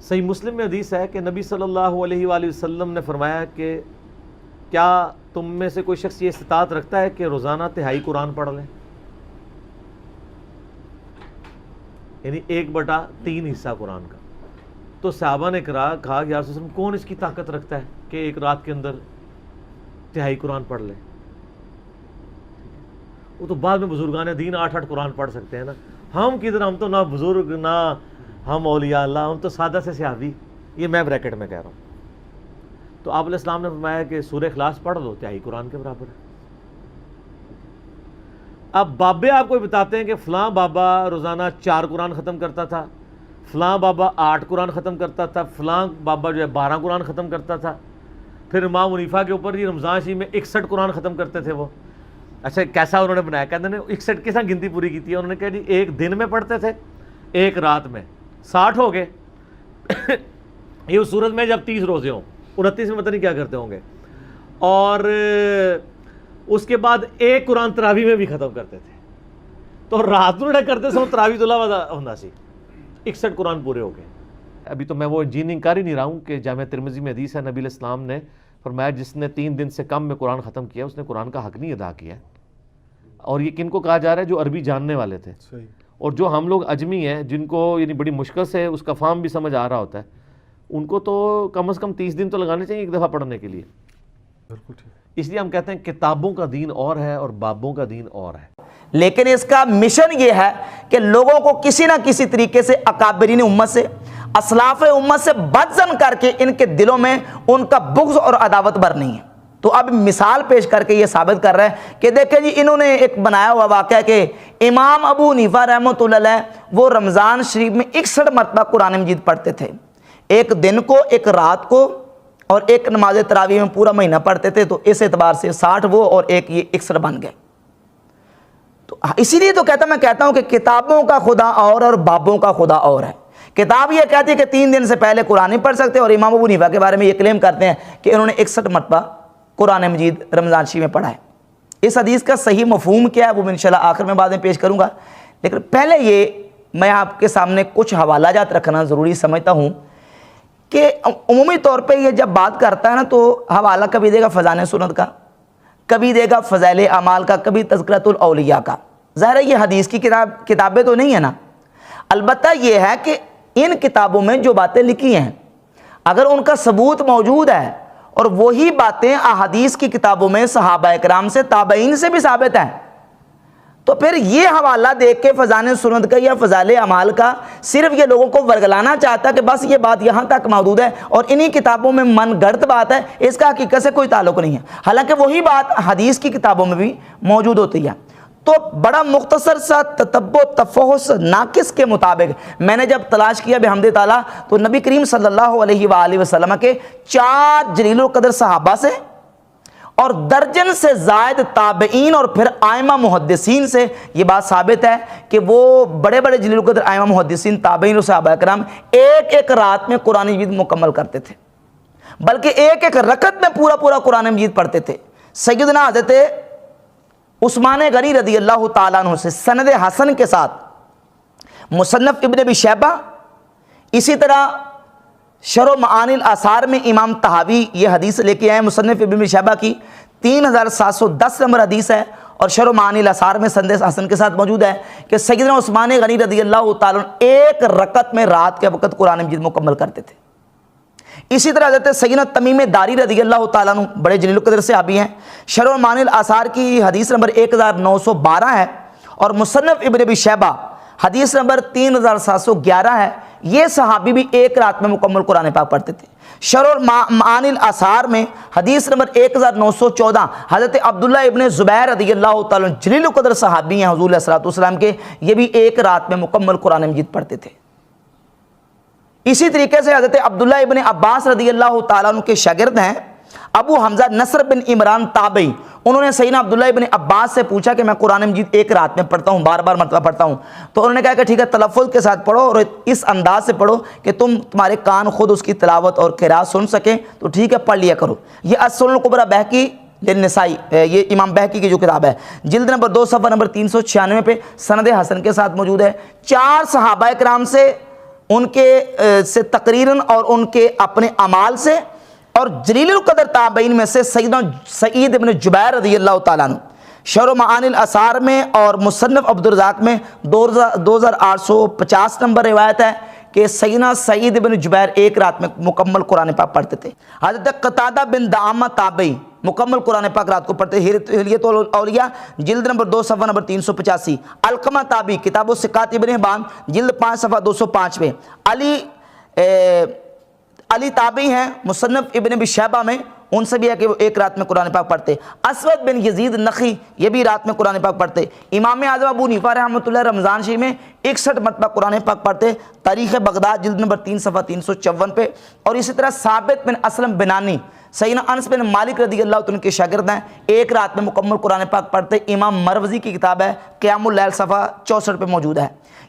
صحیح مسلم میں حدیث ہے کہ نبی صلی اللہ علیہ وآلہ وسلم نے فرمایا کہ کیا تم میں سے کوئی شخص یہ استطاعت رکھتا ہے کہ روزانہ تہائی قرآن پڑھ لیں، یعنی 1/3 حصہ قرآن کا؟ تو صحابہ نے کہا کہ یا رسول اللہ وسلم کون اس کی طاقت رکھتا ہے کہ ایک رات کے اندر تہائی قرآن پڑھ لے؟ وہ تو بعد میں بزرگان دین 8 قرآن پڑھ سکتے ہیں نا، ہم کدھر، ہم تو نہ بزرگ نہ ہم اولیاء اللہ، ہم تو سادہ سے صحابی، یہ میں بریکٹ میں کہہ رہا ہوں۔ تو آپ علیہ السلام نے فرمایا کہ سورہ اخلاص پڑھ لو، تہائی قرآن کے برابر ہے۔ اب بابے آپ کو بتاتے ہیں کہ فلاں بابا روزانہ 4 قرآن ختم کرتا تھا، فلاں بابا 8 قرآن ختم کرتا تھا، فلاں بابا جو ہے 12 قرآن ختم کرتا تھا، پھر امام حنیفہ کے اوپر رمضان شریف میں 61 قرآن ختم کرتے تھے وہ۔ اچھا کیسا انہوں نے بنایا؟ کہتے ہیں 61 کے ساتھ گنتی پوری کی تھی، انہوں نے کہا جی ایک دن میں پڑھتے تھے، ایک رات میں، 60 ہو گئے۔ یہ اس صورت میں جب 30 روزے ہوں، 29 میں پتہ نہیں کیا کرتے ہوں گے۔ اور اس کے بعد ایک قرآن تراویح میں بھی ختم کرتے تھے، تو رات میں کرتے سو تراویح تو علاوہ ہونا سی، 61 قرآن پورے ہو گئے۔ ابھی تو میں وہ انجینئرنگ کر ہی نہیں رہا ہوں کہ جامعہ ترمذی میں حدیث ہے، نبی علیہ السلام نے فرمایا جس نے 3 دن سے کم میں قرآن ختم کیا اس نے قرآن کا حق نہیں ادا کیا ہے۔ اور یہ کن کو کہا جا رہا ہے؟ جو عربی جاننے والے تھے، اور جو ہم لوگ اجمی ہیں جن کو یعنی بڑی مشکل سے اس کا فہم بھی سمجھ آ رہا ہوتا ہے، ان کو تو کم از کم 30 دن تو لگانے چاہیے ایک دفعہ پڑھنے کے لیے۔ اس لیے ہم کہتے ہیں کتابوں کا دین اور ہے اور بابوں کا دین اور ہے، لیکن اس کا مشن یہ ہے کہ لوگوں کو کسی نہ کسی طریقے سے اکابرین امت سے، اسلاف امت سے بدظن کر کے ان کے دلوں میں ان کا بغض اور عداوت برنی ہے۔ تو اب مثال پیش کر کے یہ ثابت کر رہا ہے کہ دیکھیں جی انہوں نے ایک بنایا ہوا واقعہ کہ امام ابو حنیفہ رحمۃ اللہ علیہ وہ رمضان شریف میں 61 مرتبہ قرآن مجید پڑھتے تھے، ایک دن کو، ایک رات کو، اور ایک نماز تراویح میں پورا مہینہ پڑھتے تھے۔ تو اس اعتبار سے 60 وہ اور ایک یہ 61 بن گئے۔ تو اسی لیے تو میں کہتا ہوں کہ کتابوں کا خدا اور بابوں کا خدا اور ہے۔ کتاب یہ کہتی ہے کہ 3 دن سے پہلے قرآن نہیں پڑھ سکتے، اور امام ابو حنیفہ کے بارے میں یہ کلیم کرتے ہیں کہ انہوں نے 61 مرتبہ قرآن مجید رمضان شریف میں پڑھا ہے۔ اس حدیث کا صحیح مفہوم کیا ہے وہ میں انشاءاللہ آخر میں بعد میں پیش کروں گا، لیکن پہلے یہ میں آپ کے سامنے کچھ حوالہ جات رکھنا ضروری سمجھتا ہوں کہ عمومی طور پہ یہ جب بات کرتا ہے نا تو حوالہ کبھی دے گا فضائل سنت کا، کبھی دے گا فضائل اعمال کا، کبھی تذکرۃ الاولیاء کا۔ ظاہر ہے یہ حدیث کی کتابیں تو نہیں ہے نا، البتہ یہ ہے کہ ان کتابوں میں جو باتیں لکھی ہیں اگر ان کا ثبوت موجود ہے اور وہی باتیں احادیث کی کتابوں میں صحابہ اکرام سے، تابعین سے بھی ثابت ہیں، تو پھر یہ حوالہ دیکھ کے فضائل سنت کا یا فضائل اعمال کا صرف یہ لوگوں کو ورگلانا چاہتا ہے کہ بس یہ بات یہاں تک محدود ہے اور انہی کتابوں میں من گھڑت بات ہے، اس کا حقیقت سے کوئی تعلق نہیں ہے، حالانکہ وہی بات حدیث کی کتابوں میں بھی موجود ہوتی ہے۔ تو بڑا مختصر سا تتبع تفحص ناقص کے مطابق میں نے جب تلاش کیا بحمد تعالیٰ تو نبی کریم صلی اللہ علیہ وآلہ وسلم کے 4 جلیل القدر صحابہ سے اور درجن سے زائد تابعین اور پھر ائمہ محدثین سے یہ بات ثابت ہے کہ وہ بڑے بڑے جلیل القدر ائمہ محدثین، تابعین اور صحابہ کرام ایک ایک رات میں قرآن مجید مکمل کرتے تھے، بلکہ ایک ایک رکعت میں پورا قرآن مجید پڑھتے تھے۔ سیدنا حضرت عثمان غنی رضی اللہ تعالیٰ عنہ سے سند حسن کے ساتھ مصنف ابن ابی شیبہ، اسی طرح شرح معانی الاثار میں امام طحاوی یہ حدیث لے کے آئے، مصنف ابن ابی شیبہ کی 3710 نمبر حدیث ہے، اور شرح معانی الاثار میں سند حسن کے ساتھ موجود ہے کہ سیدنا عثمان غنی رضی اللہ تعالیٰ عنہ ایک رکعت میں رات کے وقت قرآن مجید مکمل کرتے تھے۔ اسی طرح حضرت سیدنا تمیم داری رضی اللہ تعالیٰ عنہ بڑے جلیل القدر صحابی ہیں، شرح معانی الاثار کی حدیث نمبر 1912 ہے، اور مصنف ابن ابی شیبہ حدیث نمبر 3711 ہے۔ یہ صحابی بھی ایک رات میں مکمل قرآن پاک پڑھتے تھے۔ شرح معانی الاثار میں حدیث نمبر 1914 حضرت عبداللہ ابن زبیر رضی اللہ تعالیٰ عنہ جلیل القدر صحابی ہیں حضور علیہ الصلوۃ والسلام کے، یہ بھی ایک رات میں مکمل قرآن مجید پڑھتے تھے۔ اسی طریقے سے حضرت عبداللہ ابن عباس رضی اللہ تعالیٰ عنہ کے شاگرد ہیں ابو حمزہ نصر بن عمران تابعی، انہوں نے سیدنا عبداللہ ابن عباس سے پوچھا کہ میں قرآن مجید ایک رات میں پڑھتا ہوں، بار مرتبہ پڑھتا ہوں، تو انہوں نے کہا کہ ٹھیک ہے تلفظ کے ساتھ پڑھو اور اس انداز سے پڑھو کہ تمہارے کان خود اس کی تلاوت اور قراءت سن سکیں، تو ٹھیک ہے پڑھ لیا کرو۔ یہ السنن الکبریٰ بہقی للنسائی، یہ امام بہقی کی جو کتاب ہے، جلد نمبر 2 صفحہ نمبر 396 پہ سند حسن کے ساتھ موجود ہے۔ 4 صحابہ کرام سے ان کے سے تقریراً اور ان کے اپنے اعمال سے، اور جلیل القدر تابعین میں سے سیدنا سعید بن جبیر رضی اللہ تعالیٰ عنہ شرح معانی الاثار میں اور مصنف عبدالرزاق میں 2850 نمبر روایت ہے کہ سیدنا سعید بن جبیر ایک رات میں مکمل قرآن پاک پڑھتے تھے۔ حضرت قتادہ بن دعامہ تابعی مکمل قرآن پاک رات کو پڑھتے، حلیۃ الاولیاء جلد نمبر 2 صفحہ نمبر 385، علقمہ تابعی کتاب الثقات ابن حبان جلد 5 صفحہ 205 میں، علی تابعی ہیں مصنف ابن ابی شیبہ میں، ان سے بھی ہے کہ وہ ایک رات میں قرآن پاک پڑھتے۔ اسود بن یزید نخی یہ بھی رات میں قرآن پاک پڑھتے۔ امام اعظم ابو حنیفہ رحمۃ اللہ رمضان شریف میں 61 مرتبہ قرآن پاک پڑھتے، تاریخ بغداد جلد نمبر 3 صفحہ 354 پہ۔ اور اسی طرح ثابت بن اسلم بنانی سیدنا انس بن مالک رضی اللہ عنہ کے شاگرد ہیں، ایک رات میں مکمل قرآن پاک پڑھتے۔ امام مروزی کی کتاب ہے قیام اللیل صفحہ 64 پہ موجود ہے۔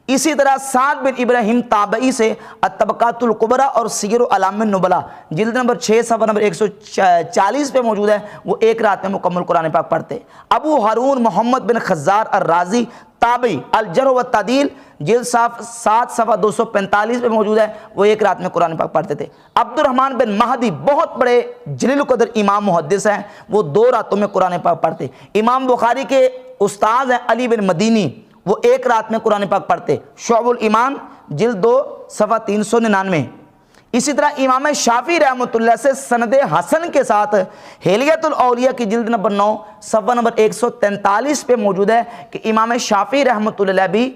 اسی طرح سعد بن ابراہیم تابعی سے الطبقات الکبریٰ اور سیر اعلام النبلاء جلد نمبر 6 صفحہ نمبر 140 پہ موجود ہے، وہ ایک رات میں مکمل قرآن پاک پڑھتے۔ ابو ہارون محمد بن خزار الرازی تابعی الجرح والتعدیل جلد 7 صفحہ 245 پہ موجود ہے، وہ ایک رات میں قرآن پاک پڑھتے تھے۔ عبد الرحمن بن مہدی بہت بڑے جلیل القدر امام محدث ہیں، وہ 2 راتوں میں قرآن پاک پڑھتے۔ امام بخاری کے استاذ ہیں علی بن مدینی، وہ ایک رات میں قرآن پاک پڑھتے، شعب الایمان جلد 2 صفحہ 399۔ اسی طرح امام شافعی رحمۃ اللہ سے سند حسن کے ساتھ حلیۃ الاولیاء کی جلد نمبر 9 صفحہ نمبر 143 پہ موجود ہے کہ امام شافعی رحمۃ اللہ بھی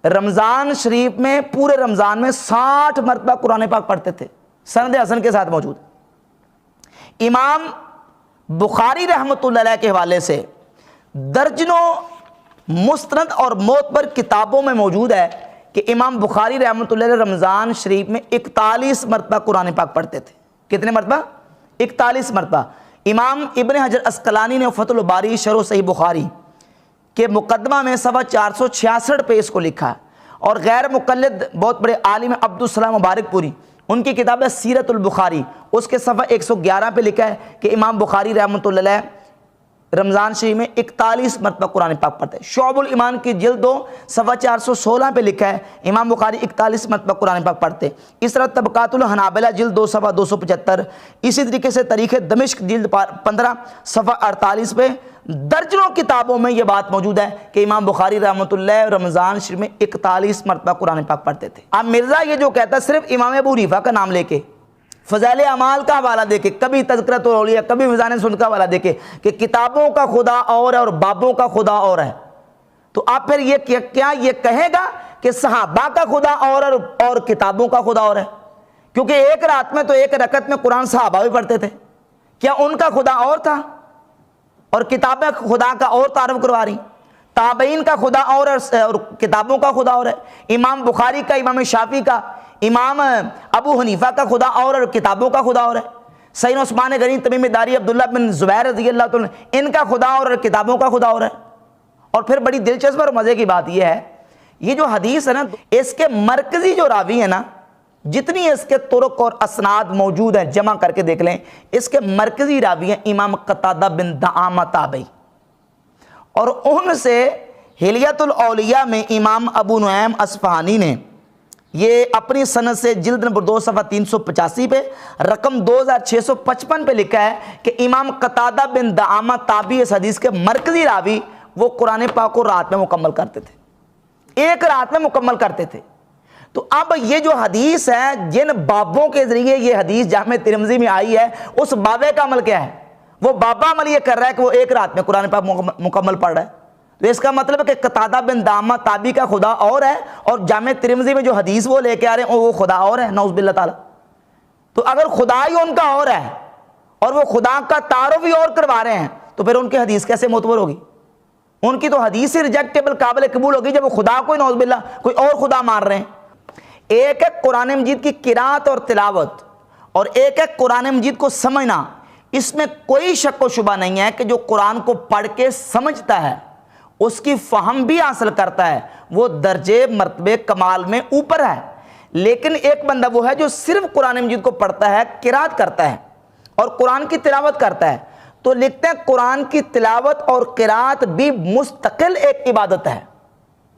رمضان شریف میں پورے رمضان میں 60 مرتبہ قرآن پاک پڑھتے تھے، سند حسن کے ساتھ موجود۔ امام بخاری رحمۃ اللہ علیہ کے حوالے سے درجنوں مستند اور معتبر کتابوں میں موجود ہے کہ امام بخاری رحمۃ اللہ علیہ رمضان شریف میں 41 مرتبہ قرآن پاک پڑھتے تھے۔ کتنے مرتبہ؟ 41 مرتبہ۔ امام ابن حجر اسقلانی نے فتح الباری شرح صحیح بخاری کے مقدمہ میں صفحہ 466 پہ اس کو لکھا ہے، اور غیر مقلد بہت بڑے عالم عبدالسلام مبارک پوری ان کی کتاب ہے سیرت البخاری، اس کے صفحہ 111 پہ لکھا ہے کہ امام بخاری رحمۃ اللہ علیہ رمضان شریف میں 41 مرتبہ قرآن پاک پڑھتے ہیں۔ شعب الایمان کی جلد 2 صفحہ 416 پہ لکھا ہے امام بخاری 41 مرتبہ قرآن پاک پڑھتے ہیں۔ اس طرح طبقات الحنابلہ جلد 2 صفحہ 275، اسی طریقے سے تاریخ دمشق جلد 15 صفحہ 48 پہ درجنوں کتابوں میں یہ بات موجود ہے کہ امام بخاری رحمۃ اللہ رمضان شریف میں 41 مرتبہ قرآن پاک پڑھتے تھے۔ اب مرزا یہ جو کہتا ہے صرف امام ابو حنیفہ کا نام لے کے، فضائل اعمال کا حوالہ دے کے، کبھی تذکرۃ الاولیاء کبھی میزان سنت کا حوالہ دے کے کہ کتابوں کا خدا اور ہے اور بابوں کا خدا اور ہے، تو آپ پھر یہ کیا یہ کہے گا کہ صحابہ کا خدا اور کتابوں کا خدا اور ہے؟ کیونکہ ایک رات میں تو ایک رکعت میں قرآن صحابہ بھی پڑھتے تھے، کیا ان کا خدا اور تھا اور کتابیں خدا کا اور تعارف کروا رہی؟ تابعین کا خدا اور کتابوں کا خدا اور ہے، امام بخاری کا، امام شافعی کا، امام ابو حنیفہ کا خدا اور کتابوں کا خدا اور ہے، سیدنا عثمان غنی تمیم داری عبداللہ بن زبیر رضی اللہ عنہ ان کا خدا اور کتابوں کا خدا اور ہے۔ اور پھر بڑی دلچسپ اور مزے کی بات یہ ہے، یہ جو حدیث ہے نا، اس کے مرکزی جو راوی ہیں نا، جتنی اس کے طرق اور اسناد موجود ہیں جمع کر کے دیکھ لیں، اس کے مرکزی راوی ہیں امام قتادہ بن دعامہ تابعی، اور ان سے حلیۃ الاولیاء میں امام ابو نعیم اصفہانی نے یہ اپنی سند سے جلد نمبر 2 صفحہ 385 پہ رقم 2655 پہ لکھا ہے کہ امام قتادہ بن دعامہ تابعی اس حدیث کے مرکزی راوی وہ قرآن پاک کو رات میں مکمل کرتے تھے، ایک رات میں مکمل کرتے تھے۔ تو اب یہ جو حدیث ہے، جن بابوں کے ذریعے یہ حدیث جامع ترمذی میں آئی ہے، اس بابے کا عمل کیا ہے؟ وہ بابا عمل یہ کر رہا ہے کہ وہ ایک رات میں قرآن پاک مکمل پڑھ رہا ہے، تو اس کا مطلب ہے کہ قتادہ بن دعامہ تابعی کا خدا اور ہے، اور جامع ترمذی میں جو حدیث وہ لے کے آ رہے ہیں وہ خدا اور ہے، نعوذ باللہ تعالی۔ تو اگر خدا ہی ان کا اور ہے اور وہ خدا کا تعارف ہی اور کروا رہے ہیں، تو پھر ان کی حدیث کیسے معتبر ہوگی؟ ان کی تو حدیث ہی ریجیکٹیبل، قابل قبول ہوگی جب وہ خدا کو نعوذ باللہ کوئی اور خدا مان رہے ہیں۔ ایک ہے قرآن مجید کی قرات اور تلاوت، اور ایک ہے قرآن مجید کو سمجھنا۔ اس میں کوئی شک و شبہ نہیں ہے کہ جو قرآن کو پڑھ کے سمجھتا ہے، اس کی فہم بھی حاصل کرتا ہے، وہ درجے مرتبے کمال میں اوپر ہے۔ لیکن ایک بندہ وہ ہے جو صرف قرآن مجید کو پڑھتا ہے، قرات کرتا ہے اور قرآن کی تلاوت کرتا ہے، تو لکھتے ہیں قرآن کی تلاوت اور قرات بھی مستقل ایک عبادت ہے،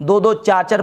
2-2, 4-4,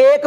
1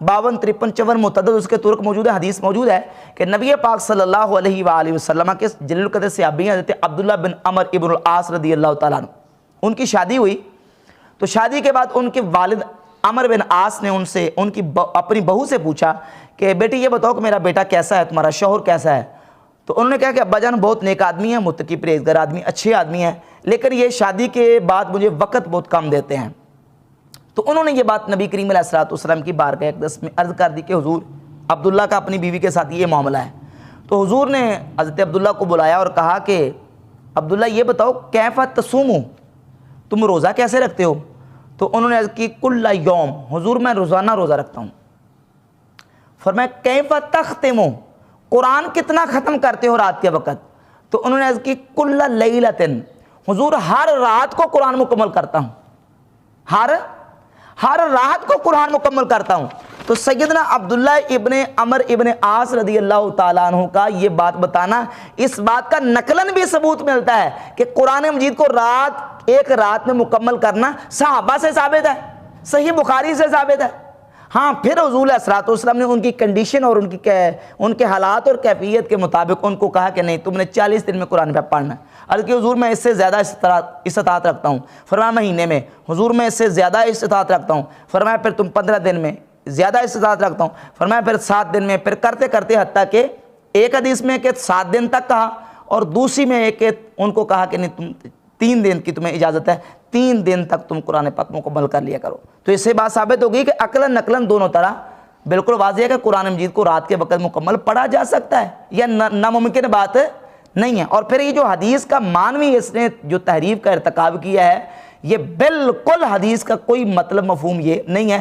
52, 53, 54 متعدد اس کے ترک موجود ہے. حدیث موجود ہے کہ نبی پاک صلی اللہ علیہ وآلہ وسلم کے جلیل القدر صحابی ہیں حضرت عبداللہ بن عمر ابن العاص رضی اللہ تعالیٰ عنہ. ان کی شادی ہوئی تو شادی کے بعد ان کے والد عمر بن عاص نے ان سے اپنی بہو سے پوچھا کہ بیٹی یہ بتاؤ کہ میرا بیٹا کیسا ہے, تمہارا شوہر کیسا ہے؟ تو انہوں نے کہا کہ ابا جان بہت نیک آدمی ہیں, متقی پرہیزگار آدمی, اچھے آدمی ہیں, لیکن یہ شادی کے بعد مجھے وقت بہت کم دیتے ہیں. تو انہوں نے یہ بات نبی کریم علیہ الصلوۃ والسلام کی بارگاہ اقدس میں عرض کر دی کہ حضور عبداللہ کا اپنی بیوی کے ساتھ یہ معاملہ ہے. تو حضور نے حضرت عبداللہ کو بلایا اور کہا کہ عبداللہ یہ بتاؤ کیف تصومو, تم روزہ کیسے رکھتے ہو؟ تو انہوں نے عرض کی کل یوم, حضور میں روزانہ روزہ رکھتا ہوں. فرمایا کیف تختمو, قرآن کتنا ختم کرتے ہو رات کے وقت؟ تو انہوں نے عرض کی کل لیلۃ, حضور ہر رات کو قرآن مکمل کرتا ہوں, ہر رات کو قرآن مکمل کرتا ہوں. تو سیدنا عبداللہ ابن عمر ابن عاص رضی اللہ تعالیٰ عنہ کا یہ بات بتانا, اس بات کا نقلاً بھی ثبوت ملتا ہے کہ قرآن مجید کو ایک رات میں مکمل کرنا صحابہ سے ثابت ہے, صحیح بخاری سے ثابت ہے. ہاں پھر حضور علیہ الصلوۃ والسلام نے ان کی کنڈیشن اور ان کے حالات اور کیفیت کے مطابق ان کو کہا کہ نہیں تم نے 40 دن میں قرآن پہ پڑھنا ہے. عرض کہ حضور میں اس سے زیادہ استطاعت رکھتا ہوں. فرمایا مہینے میں. حضور میں اس سے زیادہ استطاعت رکھتا ہوں. فرمایا پھر تم 15 دن میں. زیادہ استطاعت رکھتا ہوں. فرمایا پھر 7 دن میں. پھر کرتے کرتے حتیٰ کہ ایک حدیث میں کہ 7 دن تک کہا, اور دوسری میں ایک کہ ان کو کہا کہ نہیں تم 3 دن کی تمہیں اجازت ہے, 3 دن تک تم قرآن پاک مکمل کر لیا کرو. تو اس سے بات ثابت ہوگی کہ عقلاً نقلاً دونوں طرح بالکل واضح ہے کہ قرآن مجید کو رات کے وقت مکمل پڑھا جا سکتا ہے, یہ ناممکن بات نہیں ہے. اور پھر یہ جو حدیث کا معنوی اس نے جو تحریف کا ارتکاب کیا ہے, یہ بالکل حدیث کا کوئی مطلب مفہوم یہ نہیں ہے